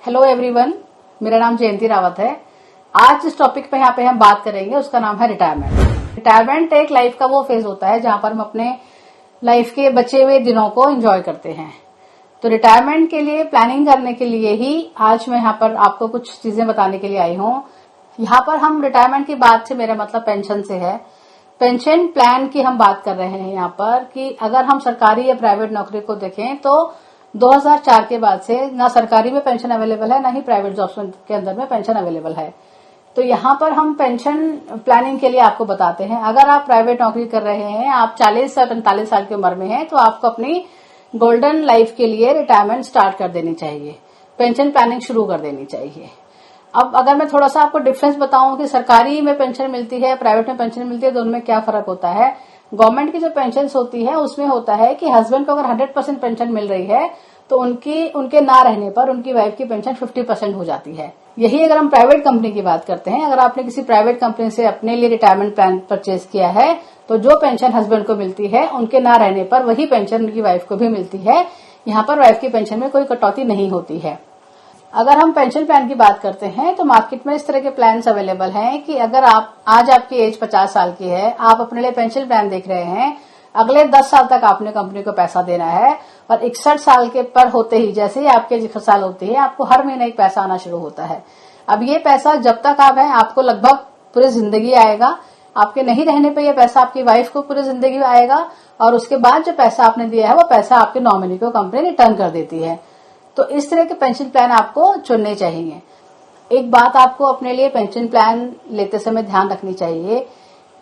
Hello everyone, मेरा नाम जयंती रावत है। आज जिस टॉपिक पे यहाँ पे हम बात करेंगे उसका नाम है रिटायरमेंट। रिटायरमेंट एक लाइफ का वो फेज होता है जहां पर हम अपने लाइफ के बचे हुए दिनों को एंजॉय करते हैं। तो रिटायरमेंट के लिए प्लानिंग करने के लिए ही आज मैं यहाँ पर आपको कुछ चीजें बताने के लिए आई हूँ। यहाँ पर हम रिटायरमेंट की बात से मेरा मतलब पेंशन से है। पेंशन प्लान की हम बात कर रहे हैं यहाँ पर कि अगर हम सरकारी या प्राइवेट नौकरी को देखें तो 2004 के बाद से ना सरकारी में पेंशन अवेलेबल है, ना ही प्राइवेट जॉब्स के अंदर में पेंशन अवेलेबल है। तो यहाँ पर हम पेंशन प्लानिंग के लिए आपको बताते हैं, अगर आप प्राइवेट नौकरी कर रहे हैं, आप 40 से 45 साल की उम्र में हैं, तो आपको अपनी गोल्डन लाइफ के लिए रिटायरमेंट स्टार्ट कर देनी चाहिए, पेंशन प्लानिंग शुरू कर देनी चाहिए। अब अगर मैं थोड़ा सा आपको डिफरेंस बताऊं कि सरकारी में पेंशन मिलती है, प्राइवेट में पेंशन मिलती है, तो उनमें क्या फर्क होता है। गवर्नमेंट की जो पेंशन होती है उसमें होता है कि हस्बैंड को अगर 100% पेंशन मिल रही है तो उनके ना रहने पर उनकी वाइफ की पेंशन 50% हो जाती है। यही अगर हम प्राइवेट कंपनी की बात करते हैं, अगर आपने किसी प्राइवेट कंपनी से अपने लिए रिटायरमेंट प्लान परचेज किया है तो जो पेंशन हस्बैंड को मिलती है उनके ना रहने पर वही पेंशन उनकी वाइफ को भी मिलती है। यहाँ पर वाइफ की पेंशन में कोई कटौती नहीं होती है। अगर हम पेंशन प्लान की बात करते हैं तो मार्केट में इस तरह के प्लान्स अवेलेबल हैं कि अगर आज आपकी एज 50 साल की है, आप अपने लिए पेंशन प्लान देख रहे हैं, अगले 10 साल तक आपने कंपनी को पैसा देना है और 61 साल के पर होते ही जैसे ही आपके 61 साल होती है आपको हर महीने एक पैसा आना शुरू होता है। अब ये पैसा जब तक आप हैं आपको लगभग पूरी जिंदगी आएगा। आपके नहीं रहने पर यह पैसा आपकी वाइफ को पूरी जिंदगी आएगा और उसके बाद जो पैसा आपने दिया है वो पैसा आपके नॉमिनी को कंपनी रिटर्न कर देती है। तो इस तरह के पेंशन प्लान आपको चुनने चाहिए। एक बात आपको अपने लिए पेंशन प्लान लेते समय ध्यान रखनी चाहिए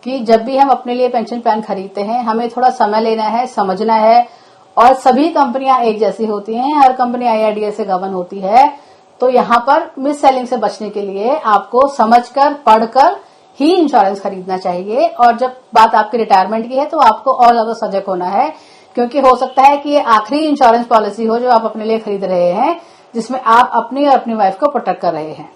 कि जब भी हम अपने लिए पेंशन प्लान खरीदते हैं हमें थोड़ा समय लेना है, समझना है। और सभी कंपनियां एक जैसी होती हैं, हर कंपनी IRDAI से गवर्न होती है। तो यहाँ पर मिस सेलिंग से बचने के लिए आपको समझकर पढ़कर ही इंश्योरेंस खरीदना चाहिए। और जब बात आपकी रिटायरमेंट की है तो आपको और ज्यादा सजग होना है, क्योंकि हो सकता है कि ये आखिरी इंश्योरेंस पॉलिसी हो जो आप अपने लिए खरीद रहे हैं, जिसमें आप अपनी और अपनी वाइफ को प्रोटेक्ट कर रहे हैं।